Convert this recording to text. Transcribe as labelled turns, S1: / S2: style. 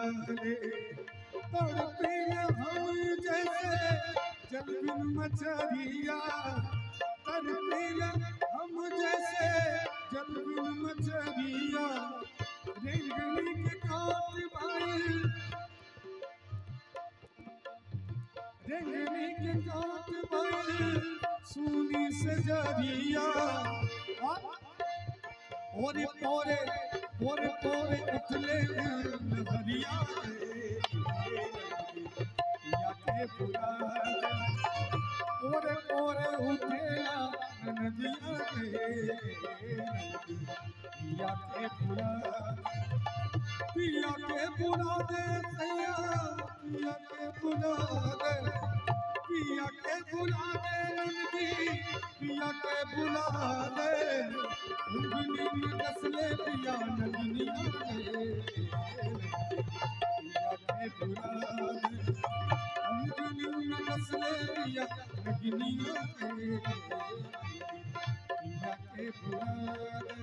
S1: रे तड़पे हम जैसे जल बिन मछरिया तड़पे हम जैसे जल बिन मछरिया रेंगनी के काट भाई रेंगनी के काट भाई सुनी से जरिया और पोरे पोरे पोरे उथले नजरिया या के बुला पोरे पोरे उठे नदिया या के बुला पिया के बुला दे सैया पिया के बुला दे पिया के बुला दे नंदी पिया के बुला दे उंगली में कसले पिया नंदिया पिया के बुला दे उंगली में कसले पिया नंदिया पिया के बुला दे